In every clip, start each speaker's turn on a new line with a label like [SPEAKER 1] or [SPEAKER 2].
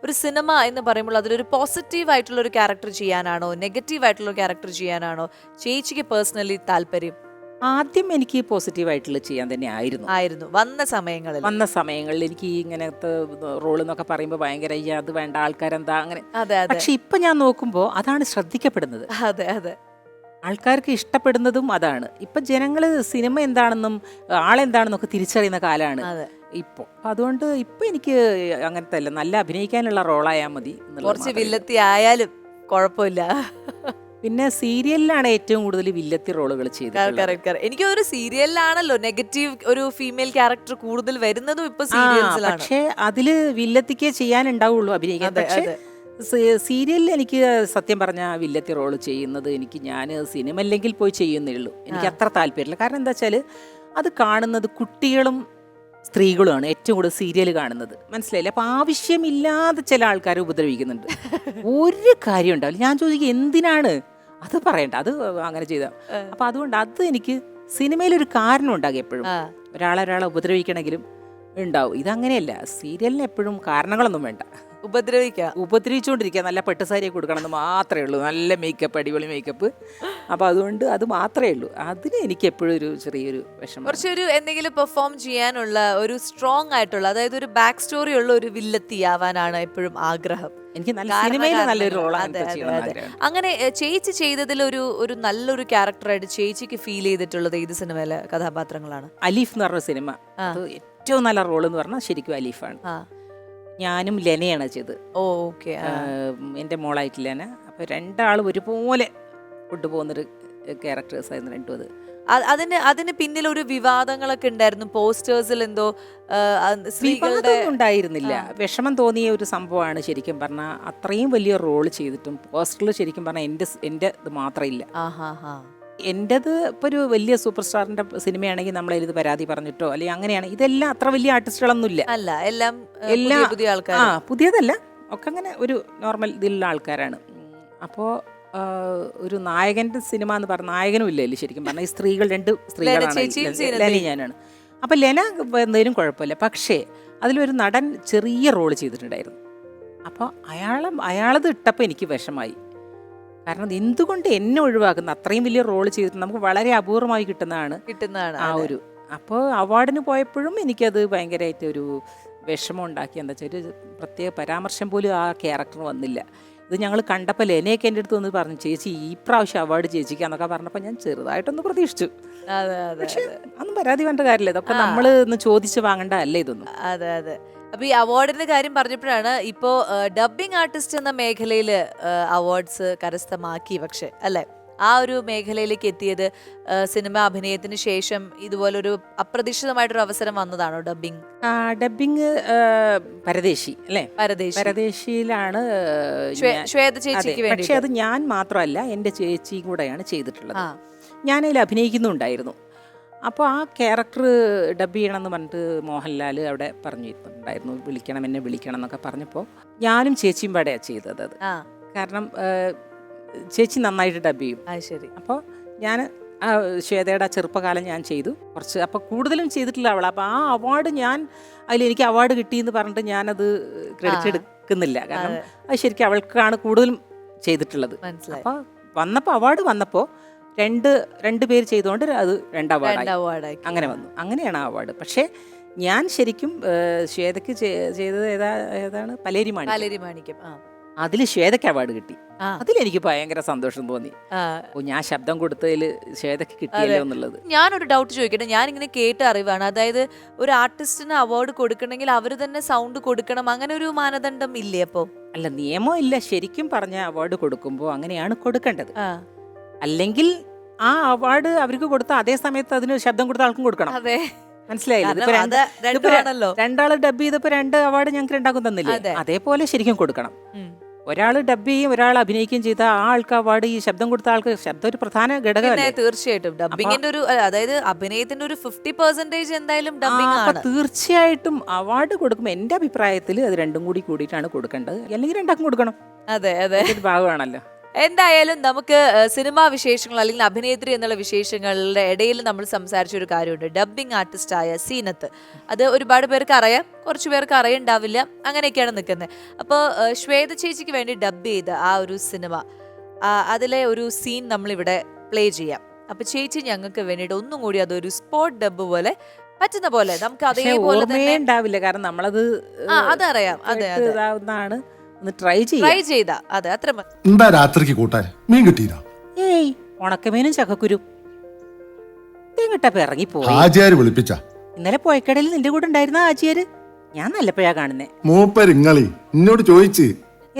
[SPEAKER 1] ഒരു സിനിമ എന്ന് പറയുമ്പോൾ അതിലൊരു പോസിറ്റീവ് ആയിട്ടുള്ള ഒരു ക്യാരക്ടർ ചെയ്യാനാണോ നെഗറ്റീവ് ആയിട്ടുള്ള ഒരു ക്യാരക്ടർ ചെയ്യാനാണോ ചേച്ചിക്ക് പേഴ്സണലി താല്പര്യം?
[SPEAKER 2] ആദ്യം എനിക്ക് പോസിറ്റീവായിട്ടുള്ള ചെയ്യാൻ തന്നെ
[SPEAKER 1] ആയിരുന്നു വന്ന
[SPEAKER 2] സമയങ്ങളിൽ എനിക്ക് ഈ ഇങ്ങനത്തെ റോൾ എന്നൊക്കെ പറയുമ്പോൾ ഭയങ്കര അത് വേണ്ട ആൾക്കാരെന്താ അങ്ങനെ.
[SPEAKER 1] അതെ അതെ
[SPEAKER 2] പക്ഷെ ഇപ്പൊ ഞാൻ നോക്കുമ്പോൾ അതാണ് ശ്രദ്ധിക്കപ്പെടുന്നത്,
[SPEAKER 1] അതെ അതെ
[SPEAKER 2] ആൾക്കാർക്ക് ഇഷ്ടപ്പെടുന്നതും അതാണ്. ഇപ്പൊ ജനങ്ങള് സിനിമ എന്താണെന്നും ആളെന്താണെന്നൊക്കെ തിരിച്ചറിയുന്ന കാലമാണ്
[SPEAKER 1] അതെ.
[SPEAKER 2] ഇപ്പോൾ. അതുകൊണ്ട് ഇപ്പൊ എനിക്ക് അങ്ങനത്തെ അല്ല, നല്ല അഭിനയിക്കാനുള്ള റോളായാൽ മതി എന്നുള്ളത്
[SPEAKER 1] കുറച്ച്
[SPEAKER 2] മാത്രമേ ഉള്ളൂ.
[SPEAKER 1] വില്ലത്തി ആയാലും കുഴപ്പമില്ല.
[SPEAKER 2] പിന്നെ സീരിയലിലാണ് ഏറ്റവും കൂടുതൽ വില്ലത്തി റോളുകൾ ചെയ്തത്.
[SPEAKER 1] എനിക്ക് ഒരു സീരിയലിലാണല്ലോ നെഗറ്റീവ് ഒരു ഫീമെയിൽ ക്യാരക്ടർ കൂടുതൽ വരുന്നതും ഇപ്പൊ സീരിയൽസിലാണ്.
[SPEAKER 2] പക്ഷെ അതില് വില്ലത്തിക്കേ ചെയ്യാനുണ്ടാവുള്ളൂ അഭിനയിക്കാൻ.
[SPEAKER 1] അതെ,
[SPEAKER 2] പക്ഷെ
[SPEAKER 1] അതെ.
[SPEAKER 2] സീരിയലിൽ എനിക്ക് സത്യം പറഞ്ഞ വില്ലത്തി റോള് ചെയ്യുന്നത് ഞാൻ സിനിമ അല്ലെങ്കിൽ പോയി ചെയ്യുന്നേ ഉള്ളൂ. എനിക്ക് അത്ര താല്പര്യമില്ല. കാരണം എന്താ വെച്ചാൽ അത് കാണുന്നത് കുട്ടികളും സ്ത്രീകളുമാണ് ഏറ്റവും കൂടുതൽ സീരിയൽ കാണുന്നത്, മനസ്സിലായില്ലേ? അപ്പൊ ആവശ്യമില്ലാതെ ചില ആൾക്കാരെ ഉപദ്രവിക്കുന്നുണ്ട്. ഒരു കാര്യം ഉണ്ടാവില്ല. ഞാൻ ചോദിക്കും എന്തിനാണ് അത് പറയണ്ട, അത് അങ്ങനെ ചെയ്താൽ. അപ്പൊ അതുകൊണ്ട് അത് എനിക്ക് സിനിമയിലൊരു കാരണം ഉണ്ടാകും എപ്പോഴും. ഒരാളെ ഉപദ്രവിക്കണമെങ്കിലും ഉണ്ടാവും. ഇതങ്ങനെയല്ല, സീരിയലിന് എപ്പോഴും കാരണങ്ങളൊന്നും വേണ്ട. ഉപദ്രവിച്ചുകൊണ്ടിരിക്കുക, നല്ല പെട്ടുസാരിയെ കൊടുക്കണമെന്ന് മാത്രമേ ഉള്ളൂ, നല്ല മേക്കപ്പ്, അടിപൊളി മേക്കപ്പ്. അപ്പൊ അതുകൊണ്ട് അത് മാത്രമേ ഉള്ളൂ. അതിന് എനിക്ക് എപ്പോഴും ഒരു ചെറിയൊരു വിഷമം.
[SPEAKER 1] കുറച്ചൊരു എന്തെങ്കിലും പെർഫോം ചെയ്യാനുള്ള ഒരു സ്ട്രോങ് ആയിട്ടുള്ള, അതായത് ഒരു ബാക്ക് സ്റ്റോറി ഉള്ള ഒരു വില്ലത്തി ആവാനാണ് എപ്പോഴും ആഗ്രഹം.
[SPEAKER 2] എനിക്ക് സിനിമയിൽ നല്ലൊരു റോൾ.
[SPEAKER 1] അങ്ങനെ ചേച്ചി ചെയ്തതിൽ ഒരു നല്ലൊരു ക്യാരക്ടറായിട്ട് ചേച്ചിക്ക് ഫീൽ ചെയ്തിട്ടുള്ളത് ഏത് സിനിമയിലെ കഥാപാത്രങ്ങളാണ്?
[SPEAKER 2] അലീഫ് എന്ന് പറഞ്ഞ സിനിമ, അത് ഏറ്റവും നല്ല റോൾ എന്ന് പറഞ്ഞാൽ ശരിക്കും അലീഫാണ്. ഞാനും ലെനയാണ് ചെയ്തത്.
[SPEAKER 1] ഓക്കെ.
[SPEAKER 2] എൻ്റെ മോളായിട്ട് ലെന. അപ്പൊ രണ്ടാളും ഒരുപോലെ കൊണ്ടുപോകുന്നൊരു ക്യാരക്ടേഴ്സ് ആയിരുന്നു രണ്ടും.
[SPEAKER 1] അതിന് പിന്നിൽ ഒരു വിവാദങ്ങളൊക്കെ ഉണ്ടായിരുന്നു. പോസ്റ്റേഴ്സിൽ എന്തോ സ്ത്രീകളുടെ
[SPEAKER 2] ഉണ്ടായിരുന്നില്ല. വിഷമം തോന്നിയ ഒരു സംഭവമാണ് ശരിക്കും പറഞ്ഞാൽ. അത്രയും വലിയ റോൾ ചെയ്തിട്ടും പോസ്റ്ററിൽ ശരിക്കും പറഞ്ഞാൽ എൻ്റെ ഇത് മാത്രമില്ല. എൻ്റെത് ഇപ്പോൾ ഒരു വലിയ സൂപ്പർ സ്റ്റാറിന്റെ സിനിമയാണെങ്കിൽ നമ്മളതിൽ പരാതി പറഞ്ഞിട്ടോ അല്ലെങ്കിൽ അങ്ങനെയാണ്. ഇതെല്ലാം അത്ര വലിയ ആർട്ടിസ്റ്റുകളൊന്നുമില്ല,
[SPEAKER 1] അല്ല, എല്ലാം പുതിയ ആൾക്കാർ.
[SPEAKER 2] പുതിയതല്ല, ഒക്കെ അങ്ങനെ ഒരു നോർമൽ ഇതിലുള്ള ആൾക്കാരാണ്. അപ്പോൾ ഒരു നായകന്റെ സിനിമ എന്ന് പറഞ്ഞ നായകനും ഇല്ലല്ലോ ശരിക്കും പറഞ്ഞാൽ. ഈ രണ്ട് സ്ത്രീകളാണ്, ലെന ഞാനാണ്. അപ്പം ലെന എന്തെങ്കിലും കുഴപ്പമില്ല. പക്ഷേ അതിലൊരു നടൻ ചെറിയ റോള് ചെയ്തിട്ടുണ്ടായിരുന്നു. അപ്പോൾ അയാളത് ഇട്ടപ്പോൾ എനിക്ക് വിഷമായി. കാരണം എന്തുകൊണ്ട് എന്നെ ഒഴിവാക്കുന്ന, അത്രയും വലിയ റോള് ചെയ്തിട്ട് നമുക്ക് വളരെ അപൂർവമായി കിട്ടുന്നതാണ് ആ ഒരു. അപ്പോൾ അവാർഡിന് പോയപ്പോഴും എനിക്കത് ഭയങ്കരമായിട്ട് ഒരു വിഷമം ഉണ്ടാക്കി. എന്താ വെച്ചാൽ ഒരു പ്രത്യേക പരാമർശം പോലും ആ ക്യാരക്ടർ വന്നില്ല. ഇത് ഞങ്ങൾ കണ്ടപ്പോൾ ലെനയൊക്കെ എൻ്റെ അടുത്ത് വന്ന് പറഞ്ഞു, ചേച്ചി ഈ പ്രാവശ്യം അവാർഡ് ചേച്ചിക്കാന്നൊക്കെ പറഞ്ഞപ്പോൾ ഞാൻ ചെറുതായിട്ടൊന്ന് പ്രതീക്ഷിച്ചു. പക്ഷെ അതൊന്നും പരാതി വേണ്ട കാര്യമില്ല, ഇതൊക്കെ നമ്മൾ ഒന്ന് ചോദിച്ച് വാങ്ങേണ്ട അല്ലേ ഇതൊന്നും.
[SPEAKER 1] അതെ അതെ. അപ്പൊ ഈ അവാർഡിന്റെ കാര്യം പറഞ്ഞപ്പോഴാണ്, ഇപ്പോ ഡബിംഗ് ആർട്ടിസ്റ്റ് എന്ന മേഖലയിൽ അവാർഡ്സ് കരസ്ഥമാക്കി. പക്ഷെ അല്ലെ, ആ ഒരു മേഖലയിലേക്ക് എത്തിയത് സിനിമ അഭിനയത്തിന് ശേഷം ഇതുപോലൊരു അപ്രതീക്ഷിതമായിട്ടൊരു അവസരം വന്നതാണോ ഡബിംഗ്?
[SPEAKER 2] ഡബിംഗ് പരദേശി അല്ലേ, പരദേശിയിലാണ്
[SPEAKER 1] ശ്വേത ചേച്ചിക്ക് വേണ്ടി.
[SPEAKER 2] പക്ഷെ അത് ഞാൻ മാത്രമല്ല, എൻ്റെ ചേച്ചി കൂടെയാണ് ചെയ്തിട്ടുള്ളത്. ഞാനതിൽ അഭിനയിക്കുന്നുണ്ടായിരുന്നു. അപ്പോൾ ആ ക്യാരക്ടർ ഡബ് ചെയ്യണമെന്ന് പറഞ്ഞിട്ട് മോഹൻലാൽ അവിടെ പറഞ്ഞിട്ടുണ്ടായിരുന്നു, എന്നെ വിളിക്കണം എന്നൊക്കെ പറഞ്ഞപ്പോൾ ഞാനും ചേച്ചിയും പാടെയാണ് ചെയ്തത് അത്. കാരണം ചേച്ചി നന്നായിട്ട് ഡബ് ചെയ്യും.
[SPEAKER 1] ശരി.
[SPEAKER 2] അപ്പോൾ ഞാൻ ശ്വേതയുടെ ചെറുപ്പകാലം ഞാൻ ചെയ്തു കുറച്ച്. അപ്പോൾ കൂടുതലും ചെയ്തിട്ടില്ല അവൾ. അപ്പോൾ ആ അവാർഡ് എനിക്ക് അവാർഡ് കിട്ടിയെന്ന് പറഞ്ഞിട്ട് ഞാനത് ക്രെഡിറ്റ് എടുക്കുന്നില്ല. കാരണം അത് ശരിക്കും അവൾക്കാണ് കൂടുതലും ചെയ്തിട്ടുള്ളത്. അപ്പോൾ അവാർഡ് വന്നപ്പോൾ രണ്ട് പേര് ചെയ്തുകൊണ്ട് അത് 2 അവാർഡായി അങ്ങനെ വന്നു. അങ്ങനെയാണ് ആ അവാർഡ്. പക്ഷേ ഞാൻ ശരിക്കും ശ്വേതയ്ക്ക് ചെയ്തത് ഏതാണ് പലേരി മാണിക്യം. അതിൽ ശ്വേതയ്ക്ക് അവാർഡ് കിട്ടി. അതിലെനിക്ക് ഭയങ്കര സന്തോഷം തോന്നി. ഞാൻ ശബ്ദം കൊടുത്തതിൽ ശ്വേതയ്ക്ക് കിട്ടിയല്ലോ എന്നുള്ളത്.
[SPEAKER 1] ഞാനൊരു ഡൗട്ട് ചോദിക്കട്ടെ, ഞാനിങ്ങനെ കേട്ട അറിവാണ്. അതായത് ഒരു ആർട്ടിസ്റ്റിന് അവാർഡ് കൊടുക്കണമെങ്കിൽ അവർ തന്നെ സൗണ്ട് കൊടുക്കണം, അങ്ങനെ ഒരു മാനദണ്ഡം ഇല്ലേ? അപ്പോ
[SPEAKER 2] അല്ല, നിയമം ഇല്ല. ശരിക്കും പറഞ്ഞ അവാർഡ് കൊടുക്കുമ്പോൾ അങ്ങനെയാണ് കൊടുക്കേണ്ടത്. അല്ലെങ്കിൽ ആ അവാർഡ് അവർക്ക് കൊടുത്ത അതേ സമയത്ത് അതിന് ശബ്ദം കൊടുത്ത ആൾക്കും കൊടുക്കണം. മനസ്സിലായില്ലേ? രണ്ടാള് ഡബ് ചെയ്തപ്പോ 2 അവാർഡ് ഞങ്ങൾക്ക് രണ്ടാക്കും തന്നില്ലേ? അതേപോലെ ശരിക്കും കൊടുക്കണം. ഒരാൾ ഡബ് ചെയ്യും, ഒരാൾ അഭിനയിക്കുകയും ചെയ്ത ആ ആൾക്ക് അവാർഡ്, ഈ ശബ്ദം കൊടുത്ത ആൾക്ക് ശബ്ദം ഒരു പ്രധാന ഘടകമല്ലേ?
[SPEAKER 1] തീർച്ചയായിട്ടും ഡബിങ്ങിന്റെ ഒരു, അതായത് അഭിനയത്തിന്റെ ഒരു 50% എന്തായാലും ഡബിംഗ് ആണ്.
[SPEAKER 2] തീർച്ചയായിട്ടും അവാർഡ് കൊടുക്കുമ്പോൾ എന്റെ അഭിപ്രായത്തിൽ അത് രണ്ടും കൂടിയിട്ടാണ് കൊടുക്കേണ്ടത്. അല്ലെങ്കിൽ രണ്ടാക്കും കൊടുക്കണം.
[SPEAKER 1] അതെ അതെ,
[SPEAKER 2] ഭാഗമാണല്ലോ.
[SPEAKER 1] എന്തായാലും നമുക്ക് സിനിമാ വിശേഷങ്ങൾ അല്ലെങ്കിൽ അഭിനേത്രി എന്നുള്ള വിശേഷങ്ങളുടെ ഇടയിൽ നമ്മൾ സംസാരിച്ച ഒരു കാര്യമുണ്ട്. ഡബ്ബിംഗ് ആർട്ടിസ്റ്റായ സീനത്ത്. അത് ഒരുപാട് പേർക്ക് അറിയാം, കുറച്ച് പേർക്ക് അറിയണ്ടാവില്ല, അങ്ങനെയൊക്കെയാണ് നിൽക്കുന്നത്. അപ്പോൾ ശ്വേത ചേച്ചിക്ക് വേണ്ടി ഡബ് ചെയ്ത ആ ഒരു സിനിമ, അതിലെ ഒരു സീൻ നമ്മളിവിടെ പ്ലേ ചെയ്യാം. അപ്പൊ ചേച്ചി ഞങ്ങൾക്ക് വേണ്ടിയിട്ട് ഒന്നും കൂടി അതൊരു സ്പോട്ട് ഡബ് പോലെ പറ്റുന്ന പോലെ നമുക്ക് അതേപോലെ തന്നെ
[SPEAKER 2] ഉണ്ടാവില്ല, കാരണം നമ്മളത്
[SPEAKER 1] അതറിയാം. അതെ അതെ
[SPEAKER 2] ട്രൈ
[SPEAKER 1] ചെയ്ത അതെ അത്ര
[SPEAKER 3] എന്താ രാത്രിക്ക് കൂട്ടാൻ മീൻ കിട്ടിയില്ല?
[SPEAKER 2] ഏയ് ഉണക്കമീനും ചക്കക്കുരും എങ്ങട്ടപ്പ ഇറങ്ങിപ്പോയി.
[SPEAKER 3] ആചാര് വിളിപ്പിച്ച
[SPEAKER 2] ഇന്നലെ പോയക്കടയിൽ നിന്റെ കൂടെ ഉണ്ടായിരുന്ന ആചാര് ഞാൻ നല്ലപ്പോഴാ കാണുന്നേ.
[SPEAKER 3] മൂപ്പരിങ്ങളി എന്നോട് ചോദിച്ച്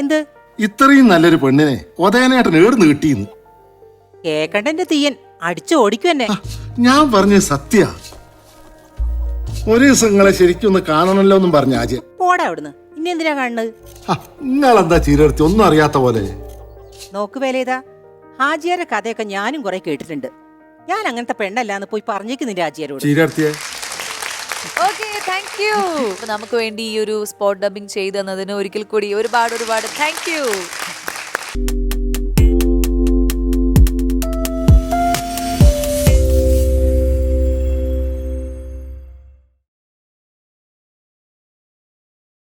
[SPEAKER 2] എന്ത്
[SPEAKER 3] ഇത്രയും നല്ലൊരു പെണ്ണിനെ ഒതേനേട്ടൻ ഏടുന്ന് കിട്ടിയെന്ന്.
[SPEAKER 2] കേക്കണ്ടന്റെ തീയൻ അടിച്ചു ഓടിക്കും എന്നെ.
[SPEAKER 3] ഞാൻ പറഞ്ഞ സത്യ. ഒരു ദിവസം നിങ്ങളെ ശരിക്കും ഒന്ന് കാണണല്ലോ എന്നും പറഞ്ഞ ആചാര്യ.
[SPEAKER 2] പോടാ അവിടുന്ന്, ഇനി എന്തിനാ കാണുന്നത്?
[SPEAKER 3] നിങ്ങളെന്താ ചീരടുത്ത് ഒന്നും അറിയാത്ത പോലെ.
[SPEAKER 2] നോക്ക് വേലേതാ, ഹാജിയാരെ കഥയൊക്കെ ഞാനും കുറെ കേട്ടിട്ടുണ്ട്. ഞാൻ അങ്ങനത്തെ പെണ്ണല്ലാന്ന് പോയി പറഞ്ഞേക്ക് നിന്റെ ഹാജിയാരോട്.
[SPEAKER 3] ചീരടുത്തിയെ
[SPEAKER 1] ഓക്കെ, താങ്ക് യു. നമുക്ക് വേണ്ടി ഈ ഒരു സ്പോട്ട് ഡബിങ് ചെയ്തു തന്നതിന് ഒരിക്കൽ കൂടി ഒരുപാട് താങ്ക് യു.